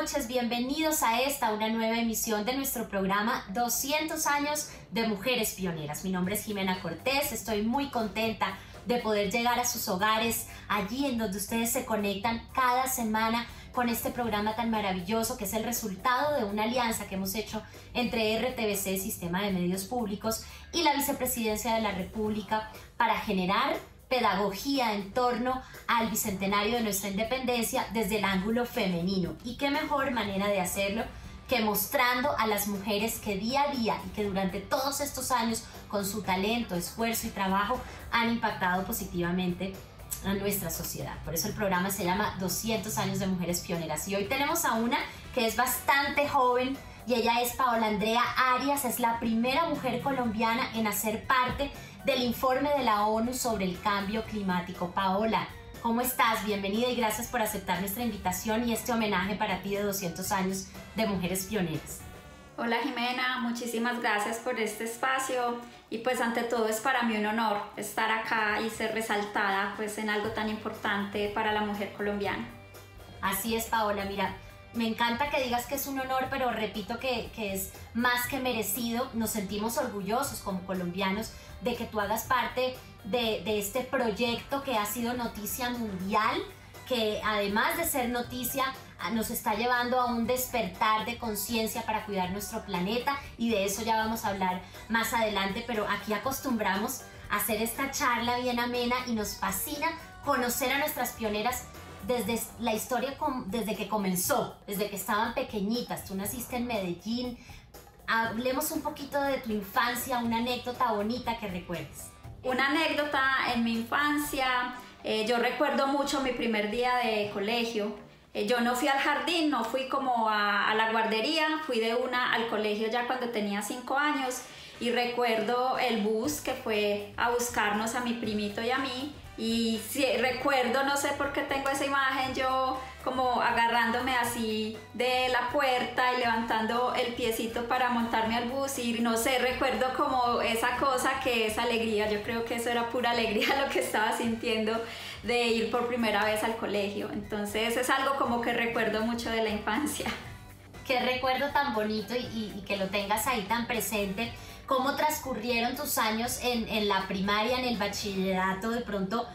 noches, bienvenidos a una nueva emisión de nuestro programa 200 años de mujeres pioneras. Mi nombre es Jimena Cortés, estoy muy contenta de poder llegar a sus hogares, allí en donde ustedes se conectan cada semana con este programa tan maravilloso que es el resultado de una alianza que hemos hecho entre RTBC, Sistema de Medios Públicos, y la Vicepresidencia de la República para generar pedagogía en torno al bicentenario de nuestra independencia desde el ángulo femenino. Y qué mejor manera de hacerlo que mostrando a las mujeres que día a día y que durante todos estos años con su talento, esfuerzo y trabajo han impactado positivamente a nuestra sociedad. Por eso el programa se llama 200 años de mujeres pioneras. Y hoy tenemos a una que es bastante joven y ella es Paola Andrea Arias, es la primera mujer colombiana en hacer parte del informe de la ONU sobre el cambio climático. Paola, ¿cómo estás? Bienvenida y gracias por aceptar nuestra invitación y este homenaje para ti de 200 años de mujeres pioneras. Hola Jimena, muchísimas gracias por este espacio y pues ante todo es para mí un honor estar acá y ser resaltada pues en algo tan importante para la mujer colombiana. Así es, Paola, mira, me encanta que digas que es un honor, pero repito que es más que merecido. Nos sentimos orgullosos como colombianos de que tú hagas parte de este proyecto que ha sido noticia mundial, que además de ser noticia, nos está llevando a un despertar de conciencia para cuidar nuestro planeta, y de eso ya vamos a hablar más adelante, pero aquí acostumbramos a hacer esta charla bien amena y nos fascina conocer a nuestras pioneras desde la historia, desde que comenzó, desde que estaban pequeñitas. Tú naciste en Medellín. Hablemos un poquito de tu infancia, una anécdota bonita que recuerdes. Una anécdota en mi infancia, yo recuerdo mucho mi primer día de colegio. Yo no fui al jardín, no fui como a la guardería, fui de una al colegio ya cuando tenía 5 años y recuerdo el bus que fue a buscarnos a mi primito y a mí. Y sí, recuerdo, no sé por qué tengo esa imagen, yo como agarrándome así de la puerta y levantando el piecito para montarme al bus y no sé, recuerdo como esa cosa que es alegría. Yo creo que eso era pura alegría lo que estaba sintiendo de ir por primera vez al colegio. Entonces es algo como que recuerdo mucho de la infancia. Qué recuerdo tan bonito y que lo tengas ahí tan presente. ¿Cómo transcurrieron tus años en la primaria, en el bachillerato? De pronto,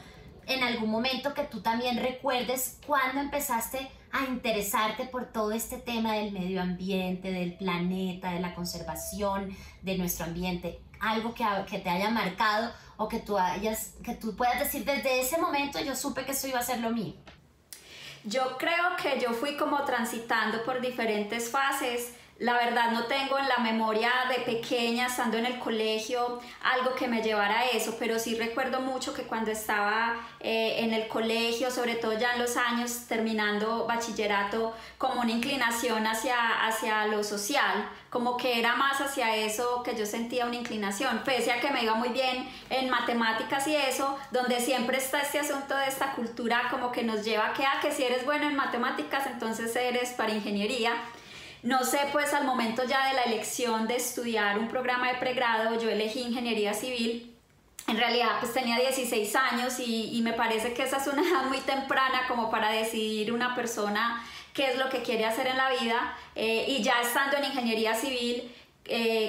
en algún momento que tú también recuerdes cuándo empezaste a interesarte por todo este tema del medio ambiente, del planeta, de la conservación de nuestro ambiente. Algo que te haya marcado o que tú puedas decir desde ese momento yo supe que eso iba a ser lo mío. Yo creo que yo fui como transitando por diferentes fases. La verdad no tengo en la memoria de pequeña, estando en el colegio, algo que me llevara a eso, pero sí recuerdo mucho que cuando estaba en el colegio, sobre todo ya en los años terminando bachillerato, como una inclinación hacia lo social, como que era más hacia eso que yo sentía una inclinación, pese a que me iba muy bien en matemáticas y eso, donde siempre está este asunto de esta cultura como que nos lleva a que si eres bueno en matemáticas, entonces eres para ingeniería. No sé, pues al momento ya de la elección de estudiar un programa de pregrado, yo elegí ingeniería civil. En realidad pues tenía 16 años y me parece que esa es una edad muy temprana como para decidir una persona qué es lo que quiere hacer en la vida. Y ya estando en ingeniería civil,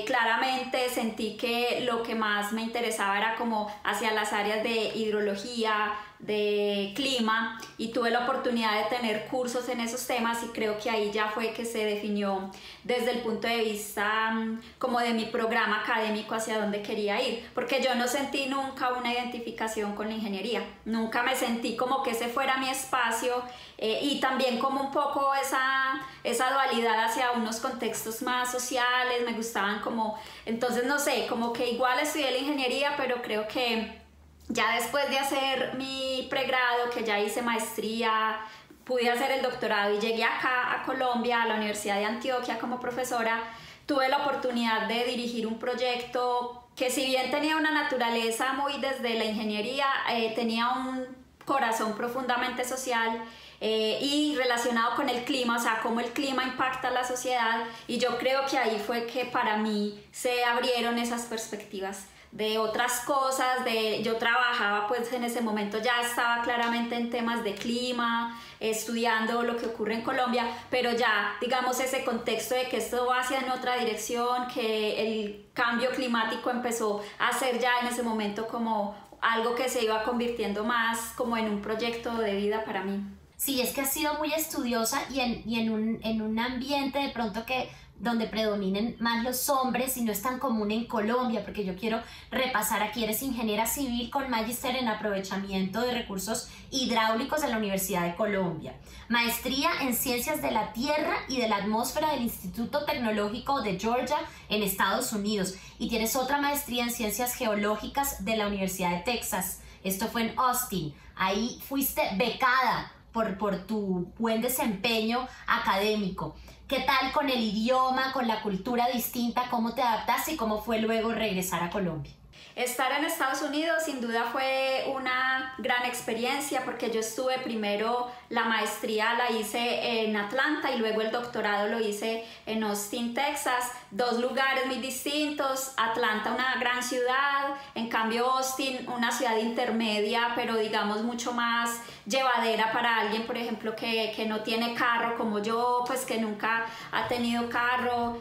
claramente sentí que lo que más me interesaba era como hacia las áreas de hidrología, de clima, y tuve la oportunidad de tener cursos en esos temas y creo que ahí ya fue que se definió desde el punto de vista como de mi programa académico hacia dónde quería ir, porque yo no sentí nunca una identificación con la ingeniería, nunca me sentí como que ese fuera mi espacio, y también como un poco esa dualidad hacia unos contextos más sociales, me gustaban como, entonces no sé, como que igual estudié la ingeniería, pero creo que ya después de hacer mi pregrado, que ya hice maestría, pude hacer el doctorado y llegué acá a Colombia, a la Universidad de Antioquia como profesora, tuve la oportunidad de dirigir un proyecto que si bien tenía una naturaleza muy desde la ingeniería, tenía un corazón profundamente social y relacionado con el clima, o sea, cómo el clima impacta a la sociedad, y yo creo que ahí fue que para mí se abrieron esas perspectivas de otras cosas, yo trabajaba pues en ese momento, ya estaba claramente en temas de clima, estudiando lo que ocurre en Colombia, pero ya digamos ese contexto de que esto va hacia en otra dirección, que el cambio climático empezó a ser ya en ese momento como algo que se iba convirtiendo más como en un proyecto de vida para mí. Sí, es que has sido muy estudiosa y en un ambiente de pronto que donde predominen más los hombres y no es tan común en Colombia, porque yo quiero repasar aquí, eres ingeniera civil con magíster en aprovechamiento de recursos hidráulicos de la Universidad de Colombia, maestría en ciencias de la tierra y de la atmósfera del Instituto Tecnológico de Georgia en Estados Unidos, y tienes otra maestría en ciencias geológicas de la Universidad de Texas. Esto fue en Austin. Ahí fuiste becada por tu buen desempeño académico. ¿Qué tal con el idioma, con la cultura distinta? ¿Cómo te adaptaste y cómo fue luego regresar a Colombia? Estar en Estados Unidos sin duda fue una gran experiencia porque yo estuve primero, la maestría la hice en Atlanta y luego el doctorado lo hice en Austin, Texas, dos lugares muy distintos. Atlanta, una gran ciudad, en cambio Austin, una ciudad intermedia, pero digamos mucho más llevadera para alguien, por ejemplo, que no tiene carro como yo, pues que nunca ha tenido carro,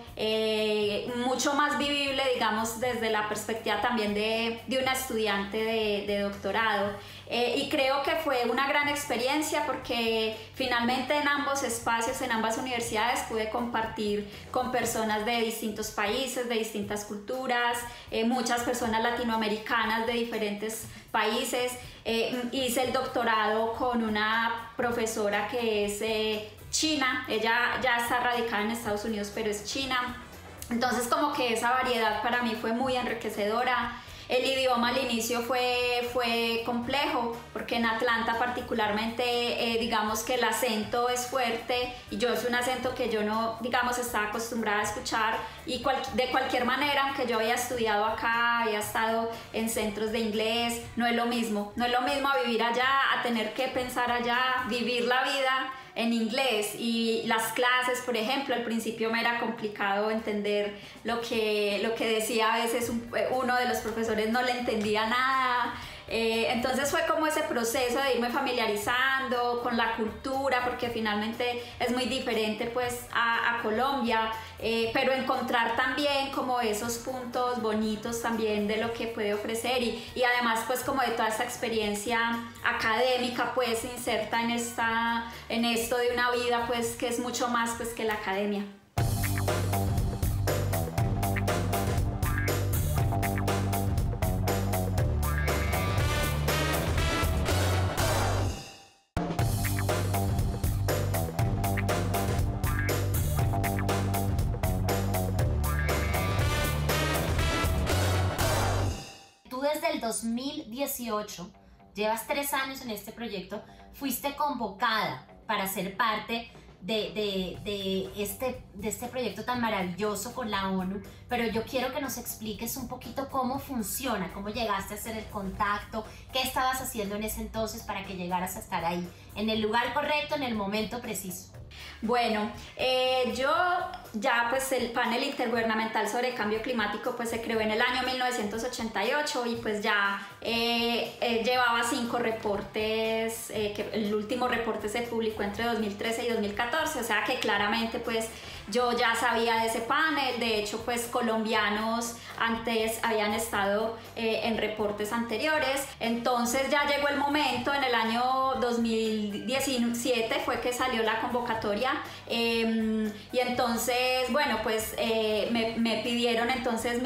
mucho más vivible, digamos, desde la perspectiva también de una estudiante de doctorado. Y creo que fue una gran experiencia porque finalmente en ambos espacios, en ambas universidades, pude compartir con personas de distintos países, de distintas culturas, muchas personas latinoamericanas de diferentes países. Hice el doctorado con una profesora que es china, ella ya está radicada en Estados Unidos, pero es china. Entonces como que esa variedad para mí fue muy enriquecedora. El idioma al inicio fue complejo porque en Atlanta particularmente digamos que el acento es fuerte y yo es un acento que yo no, digamos, estaba acostumbrada a escuchar y de cualquier manera, aunque yo había estudiado acá, había estado en centros de inglés, no es lo mismo a vivir allá, a tener que pensar allá, vivir la vida en inglés y las clases, por ejemplo, al principio me era complicado entender lo que decía a veces uno de los profesores, no le entendía nada. Entonces fue como ese proceso de irme familiarizando con la cultura, porque finalmente es muy diferente pues a Colombia, pero encontrar también como esos puntos bonitos también de lo que puede ofrecer y además pues como de toda esta experiencia académica pues inserta en esto de una vida pues que es mucho más pues que la academia. Desde el 2018, llevas 3 años en este proyecto, fuiste convocada para ser parte de este proyecto tan maravilloso con la ONU, pero yo quiero que nos expliques un poquito cómo funciona, cómo llegaste a hacer el contacto, qué estabas haciendo en ese entonces para que llegaras a estar ahí, en el lugar correcto, en el momento preciso. Bueno, yo ya pues el panel intergubernamental sobre el cambio climático pues se creó en el año 1988 y pues ya llevaba 5 reportes, que el último reporte se publicó entre 2013 y 2014, o sea que claramente pues yo ya sabía de ese panel. De hecho pues colombianos antes habían estado en reportes anteriores, entonces ya llegó el momento, en el año 2017 fue que salió la convocatoria y entonces bueno pues me pidieron entonces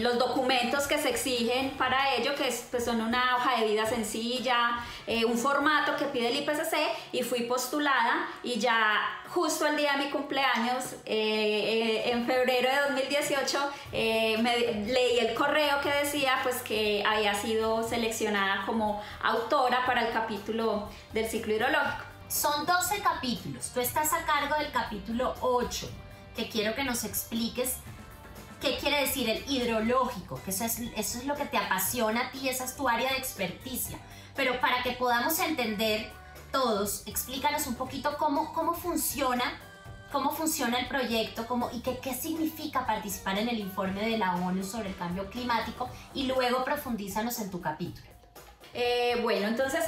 los documentos que se exigen para ello, que pues son una hoja de vida sencilla, un formato que pide el IPCC, y fui postulada y ya justo el día de mi cumpleaños, en febrero de 2018, leí el correo que decía pues que había sido seleccionada como autora para el capítulo del ciclo hidrológico. Son 12 capítulos, tú estás a cargo del capítulo 8, que quiero que nos expliques qué quiere decir el hidrológico, que eso es lo que te apasiona a ti, esa es tu área de experticia. Pero para que podamos entender todos, explícanos un poquito cómo funciona cómo funciona el proyecto y qué significa participar en el informe de la ONU sobre el cambio climático, y luego profundízanos en tu capítulo. Bueno, entonces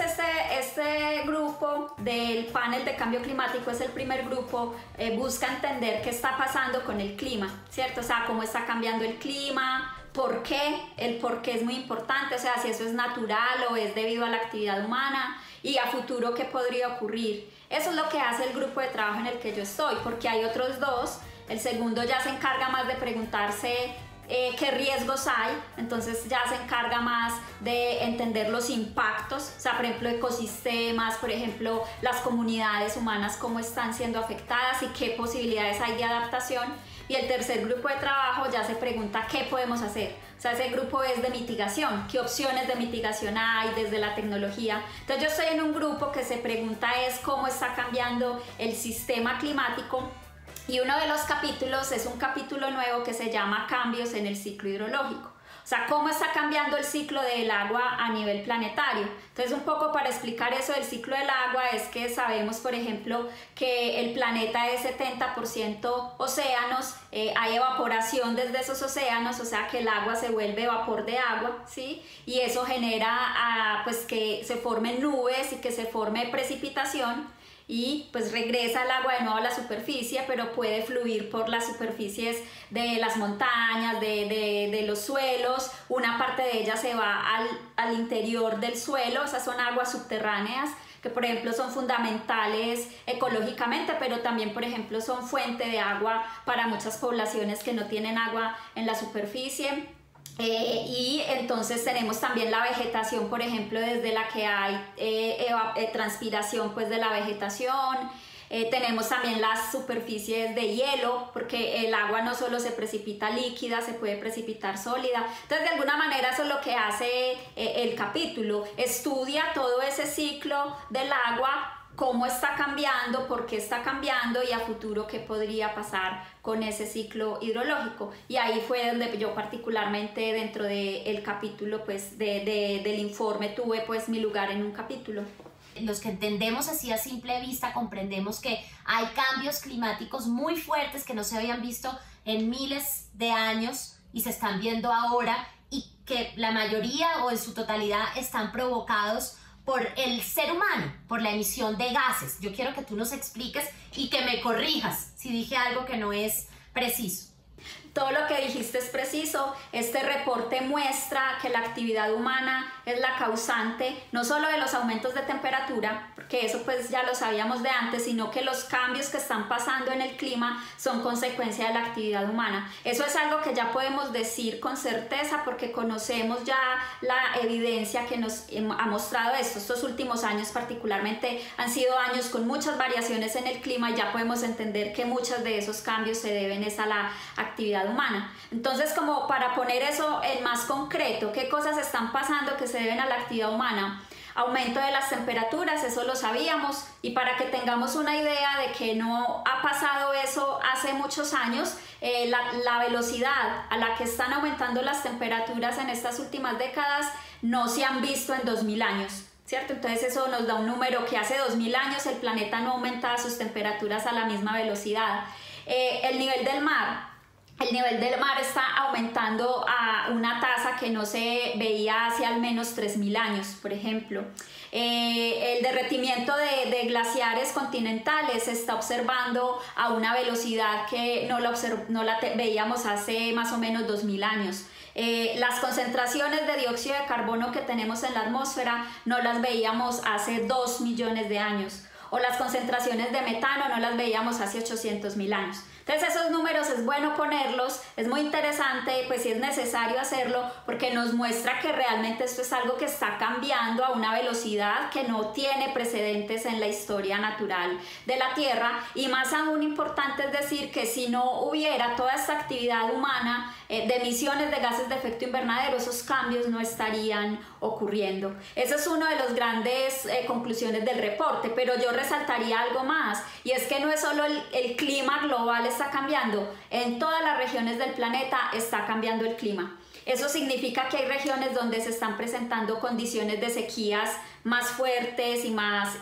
este grupo del panel de cambio climático es el primer grupo, busca entender qué está pasando con el clima, ¿cierto? O sea, cómo está cambiando el clima, por qué, el por qué es muy importante, o sea, si eso es natural o es debido a la actividad humana, y a futuro qué podría ocurrir. Eso es lo que hace el grupo de trabajo en el que yo estoy, porque hay otros dos. El segundo ya se encarga más de preguntarse qué riesgos hay, entonces ya se encarga más de entender los impactos, o sea, por ejemplo, ecosistemas, por ejemplo, las comunidades humanas, cómo están siendo afectadas y qué posibilidades hay de adaptación. Y el tercer grupo de trabajo ya se pregunta qué podemos hacer. O sea, ese grupo es de mitigación, qué opciones de mitigación hay desde la tecnología. Entonces yo estoy en un grupo que se pregunta es cómo está cambiando el sistema climático. Y uno de los capítulos es un capítulo nuevo que se llama Cambios en el ciclo hidrológico. O sea, cómo está cambiando el ciclo del agua a nivel planetario. Entonces, un poco para explicar eso del ciclo del agua es que sabemos, por ejemplo, que el planeta es 70% océanos, hay evaporación desde esos océanos, o sea que el agua se vuelve vapor de agua, ¿sí? Y eso genera pues que se formen nubes y que se forme precipitación, y pues regresa el agua de nuevo a la superficie, pero puede fluir por las superficies de las montañas, de los suelos. Una parte de ella se va al interior del suelo, esas son aguas subterráneas que por ejemplo son fundamentales ecológicamente, pero también por ejemplo son fuente de agua para muchas poblaciones que no tienen agua en la superficie. Y entonces tenemos también la vegetación, por ejemplo, desde la que hay transpiración pues de la vegetación. Tenemos también las superficies de hielo, porque el agua no solo se precipita líquida, se puede precipitar sólida. Entonces, de alguna manera eso es lo que hace el capítulo, estudia todo ese ciclo del agua, cómo está cambiando, por qué está cambiando y a futuro qué podría pasar con ese ciclo hidrológico. Y ahí fue donde yo particularmente dentro del capítulo pues del informe tuve pues mi lugar en un capítulo. Los que entendemos así a simple vista comprendemos que hay cambios climáticos muy fuertes que no se habían visto en miles de años y se están viendo ahora, y que la mayoría o en su totalidad están provocados por el ser humano, por la emisión de gases. Yo quiero que tú nos expliques y que me corrijas si dije algo que no es preciso. Todo lo que dijiste es preciso. Este reporte muestra que la actividad humana es la causante no solo de los aumentos de temperatura, porque eso pues ya lo sabíamos de antes, sino que los cambios que están pasando en el clima son consecuencia de la actividad humana. Eso es algo que ya podemos decir con certeza porque conocemos ya la evidencia que nos ha mostrado esto. Estos últimos años particularmente han sido años con muchas variaciones en el clima y ya podemos entender que muchos de esos cambios se deben a la actividad humana. Entonces, como para poner eso en más concreto, ¿qué cosas están pasando que se deben a la actividad humana? Aumento de las temperaturas, eso lo sabíamos, y para que tengamos una idea de que no ha pasado eso hace muchos años, la velocidad a la que están aumentando las temperaturas en estas últimas décadas no se han visto en 2000 años. ¿Cierto? Entonces eso nos da un número que hace 2000 años el planeta no aumentaba sus temperaturas a la misma velocidad. El nivel del mar está aumentando a una tasa que no se veía hace al menos 3000 años, por ejemplo. El derretimiento de glaciares continentales se está observando a una velocidad que no la veíamos hace más o menos 2000 años. Las concentraciones de dióxido de carbono que tenemos en la atmósfera no las veíamos hace 2 millones de años, o las concentraciones de metano no las veíamos hace 800.000 años. Entonces esos números es bueno ponerlos, es muy interesante, pues sí es necesario hacerlo porque nos muestra que realmente esto es algo que está cambiando a una velocidad que no tiene precedentes en la historia natural de la Tierra, y más aún importante es decir que si no hubiera toda esta actividad humana de emisiones de gases de efecto invernadero, esos cambios no estarían ocurriendo. Esa es una de las grandes conclusiones del reporte, pero yo resaltaría algo más, y es que no es solo el clima global está cambiando. En todas las regiones del planeta está cambiando el clima. Eso significa que hay regiones donde se están presentando condiciones de sequías más fuertes y más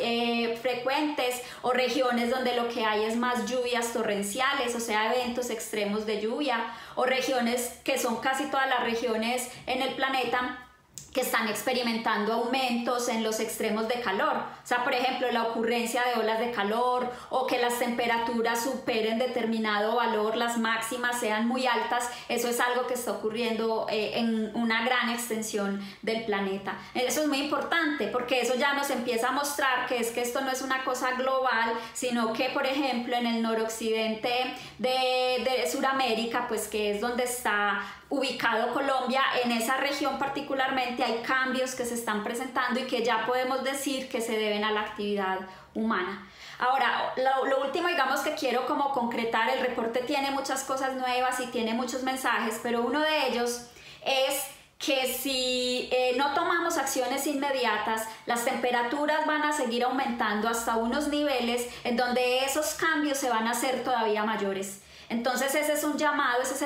frecuentes, o regiones donde lo que hay es más lluvias torrenciales, o sea, eventos extremos de lluvia, o regiones que son casi todas las regiones en el planeta que están experimentando aumentos en los extremos de calor. O sea, por ejemplo, la ocurrencia de olas de calor, o que las temperaturas superen determinado valor, las máximas sean muy altas. Eso es algo que está ocurriendo en una gran extensión del planeta. Eso es muy importante porque eso ya nos empieza a mostrar que esto no es una cosa global, sino que, por ejemplo, en el noroccidente de Sudamérica, pues que es donde está ubicado Colombia, en esa región particularmente hay cambios que se están presentando y que ya podemos decir que se deben a la actividad humana. Ahora, lo último, digamos, que quiero como concretar, el reporte tiene muchas cosas nuevas y tiene muchos mensajes, pero uno de ellos es que si no tomamos acciones inmediatas, las temperaturas van a seguir aumentando hasta unos niveles en donde esos cambios se van a hacer todavía mayores. Entonces ese es el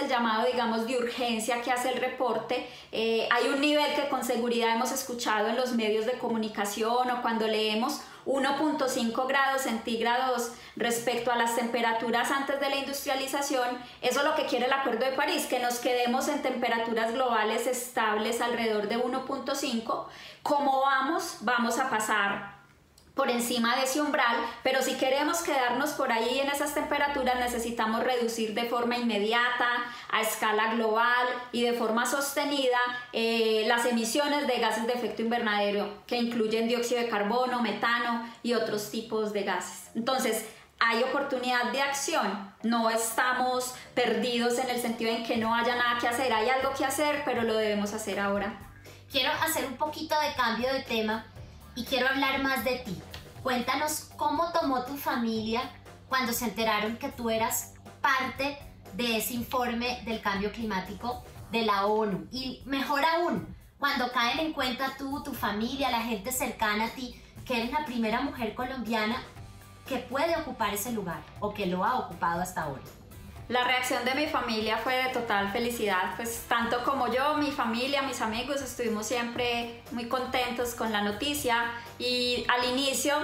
llamado, digamos, de urgencia que hace el reporte. Hay un nivel que con seguridad hemos escuchado en los medios de comunicación o cuando leemos, 1.5 grados centígrados respecto a las temperaturas antes de la industrialización. Eso es lo que quiere el Acuerdo de París, que nos quedemos en temperaturas globales estables alrededor de 1.5. ¿Cómo vamos a pasar por encima de ese umbral? Pero si queremos quedarnos por ahí en esas temperaturas, necesitamos reducir de forma inmediata, a escala global y de forma sostenida las emisiones de gases de efecto invernadero, que incluyen dióxido de carbono, metano y otros tipos de gases. Entonces, hay oportunidad de acción, no estamos perdidos en el sentido en que no haya nada que hacer, hay algo que hacer, pero lo debemos hacer ahora. Quiero hacer un poquito de cambio de tema y quiero hablar más de ti. Cuéntanos cómo tomó tu familia cuando se enteraron que tú eras parte de ese informe del cambio climático de la ONU. Y mejor aún, cuando caen en cuenta tú, tu familia, la gente cercana a ti, que eres la primera mujer colombiana que puede ocupar ese lugar o que lo ha ocupado hasta ahora. La reacción de mi familia fue de total felicidad, pues tanto como yo, mi familia, mis amigos, estuvimos siempre muy contentos con la noticia, y al inicio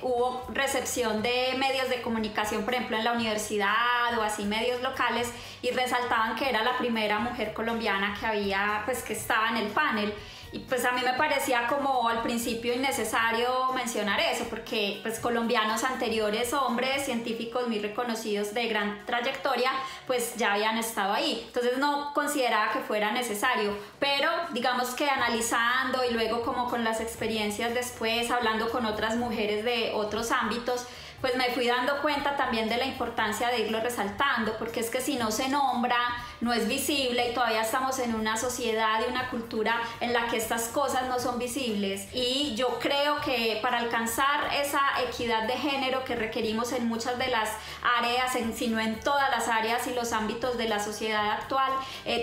hubo recepción de medios de comunicación, por ejemplo en la universidad o así medios locales, y resaltaban que era la primera mujer colombiana que estaba en el panel. Y pues a mí me parecía como al principio innecesario mencionar eso, porque pues colombianos anteriores, hombres científicos muy reconocidos de gran trayectoria, pues ya habían estado ahí. Entonces no consideraba que fuera necesario, pero digamos que analizando y luego como con las experiencias después, hablando con otras mujeres de otros ámbitos, pues me fui dando cuenta también de la importancia de irlo resaltando, porque es que si no se nombra, no es visible, y todavía estamos en una sociedad y una cultura en la que estas cosas no son visibles. Y yo creo que para alcanzar esa equidad de género que requerimos en muchas de las áreas, si no en todas las áreas y los ámbitos de la sociedad actual,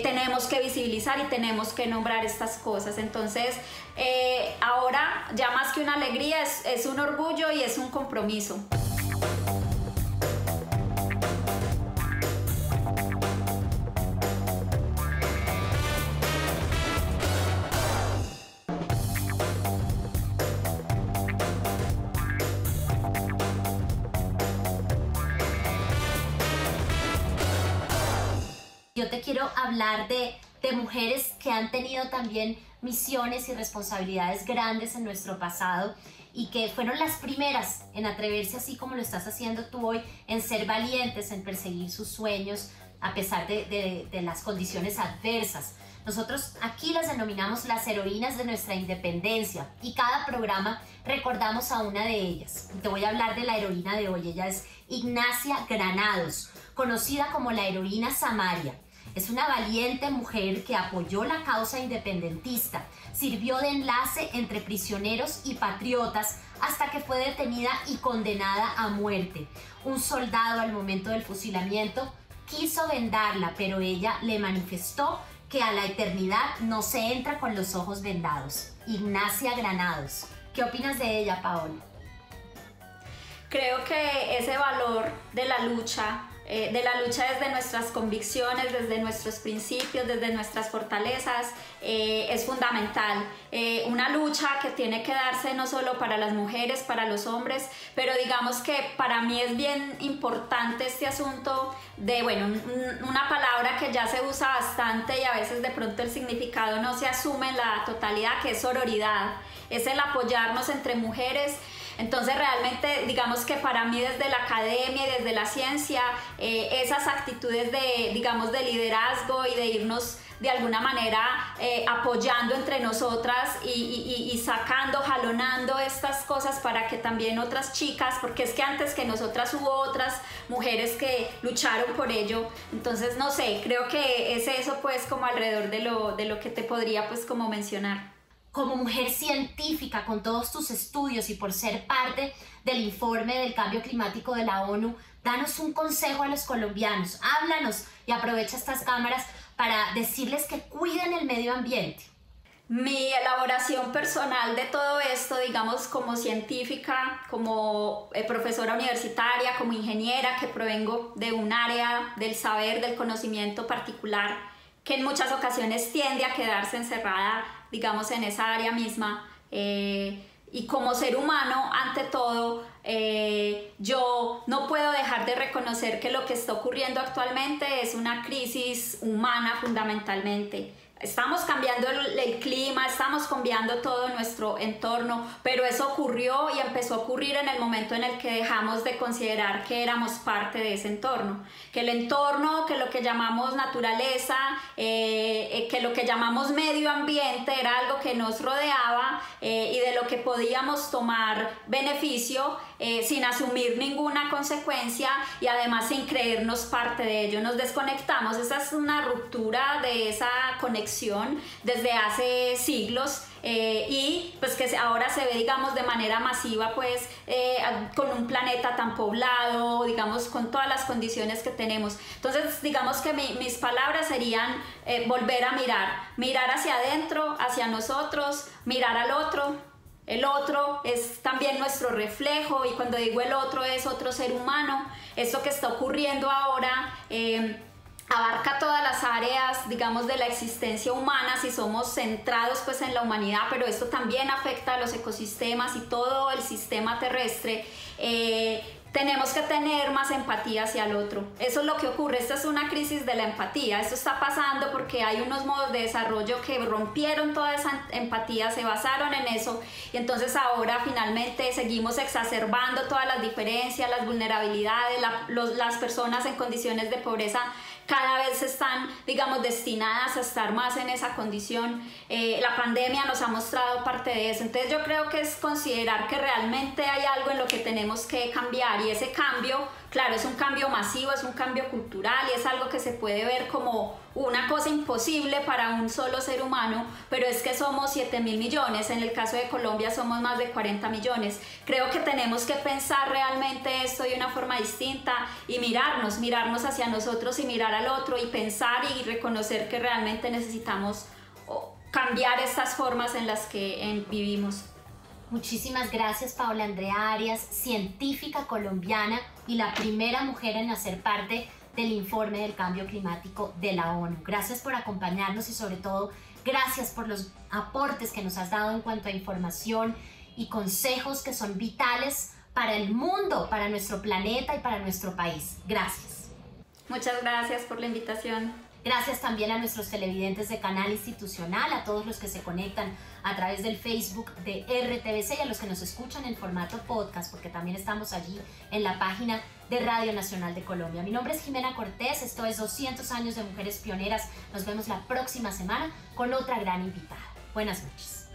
tenemos que visibilizar y tenemos que nombrar estas cosas. Entonces, ahora ya más que una alegría es un orgullo y es un compromiso. Yo te quiero hablar de mujeres que han tenido también misiones y responsabilidades grandes en nuestro pasado y que fueron las primeras en atreverse, así como lo estás haciendo tú hoy, en ser valientes, en perseguir sus sueños a pesar de las condiciones adversas. Nosotros aquí las denominamos las heroínas de nuestra independencia, y cada programa recordamos a una de ellas. Te voy a hablar de la heroína de hoy. Ella es Ignacia Granados, conocida como la heroína Samaria. Es una valiente mujer que apoyó la causa independentista, sirvió de enlace entre prisioneros y patriotas hasta que fue detenida y condenada a muerte. Un soldado, al momento del fusilamiento, quiso vendarla, pero ella le manifestó que a la eternidad no se entra con los ojos vendados. Ignacia Granados. ¿Qué opinas de ella, Paola? Creo que ese valor de la lucha de la lucha desde nuestras convicciones, desde nuestros principios, desde nuestras fortalezas, es fundamental. Una lucha que tiene que darse no solo para las mujeres, para los hombres, pero digamos que para mí es bien importante este asunto de, bueno, una palabra que ya se usa bastante y a veces de pronto el significado no se asume en la totalidad, que es sororidad, es el apoyarnos entre mujeres. Entonces realmente digamos que para mí desde la academia y desde la ciencia esas actitudes de, digamos, de liderazgo y de irnos de alguna manera apoyando entre nosotras y sacando, jalonando estas cosas para que también otras chicas, porque es que antes que nosotras hubo otras mujeres que lucharon por ello. Entonces no sé, creo que es eso pues como alrededor de lo que te podría pues como mencionar. Como mujer científica, con todos tus estudios y por ser parte del informe del cambio climático de la ONU, danos un consejo a los colombianos, háblanos y aprovecha estas cámaras para decirles que cuiden el medio ambiente. Mi elaboración personal de todo esto, digamos, como científica, como profesora universitaria, como ingeniera, que provengo de un área del saber, del conocimiento particular, que en muchas ocasiones tiende a quedarse encerrada, digamos, en esa área misma, y como ser humano, ante todo, yo no puedo dejar de reconocer que lo que está ocurriendo actualmente es una crisis humana fundamentalmente. Estamos cambiando el clima, estamos cambiando todo nuestro entorno, pero eso ocurrió y empezó a ocurrir en el momento en el que dejamos de considerar que éramos parte de ese entorno. Que el entorno, que lo que llamamos naturaleza, que lo que llamamos medio ambiente era algo que nos rodeaba y de lo que podíamos tomar beneficio sin asumir ninguna consecuencia y además sin creernos parte de ello. Nos desconectamos, esa es una ruptura de esa conexión desde hace siglos y pues que ahora se ve, digamos, de manera masiva, pues con un planeta tan poblado, digamos, con todas las condiciones que tenemos. Entonces, digamos que mis palabras serían volver a mirar hacia adentro, hacia nosotros, mirar al otro. El otro es también nuestro reflejo, y cuando digo el otro es otro ser humano. Esto que está ocurriendo ahora abarca todas las áreas, digamos, de la existencia humana, si somos centrados pues en la humanidad, pero esto también afecta a los ecosistemas y todo el sistema terrestre. Tenemos que tener más empatía hacia el otro. Eso es lo que ocurre. Esta es una crisis de la empatía. Esto está pasando porque hay unos modos de desarrollo que rompieron toda esa empatía, se basaron en eso, y entonces ahora finalmente seguimos exacerbando todas las diferencias, las vulnerabilidades, las personas en condiciones de pobreza cada vez están, digamos, destinadas a estar más en esa condición. La pandemia nos ha mostrado parte de eso. Entonces yo creo que es considerar que realmente hay algo en lo que tenemos que cambiar, y ese cambio, claro, es un cambio masivo, es un cambio cultural y es algo que se puede ver como una cosa imposible para un solo ser humano, pero es que somos 7.000 millones, en el caso de Colombia somos más de 40 millones. Creo que tenemos que pensar realmente esto de una forma distinta y mirarnos hacia nosotros y mirar al otro y pensar y reconocer que realmente necesitamos cambiar estas formas en las que vivimos. Muchísimas gracias, Paola Andrea Arias, científica colombiana y la primera mujer en hacer parte del informe del cambio climático de la ONU. Gracias por acompañarnos y sobre todo gracias por los aportes que nos has dado en cuanto a información y consejos que son vitales para el mundo, para nuestro planeta y para nuestro país. Gracias. Muchas gracias por la invitación. Gracias también a nuestros televidentes de Canal Institucional, a todos los que se conectan a través del Facebook de RTVC y a los que nos escuchan en formato podcast, porque también estamos allí en la página de Radio Nacional de Colombia. Mi nombre es Jimena Cortés, esto es 200 años de mujeres pioneras. Nos vemos la próxima semana con otra gran invitada. Buenas noches.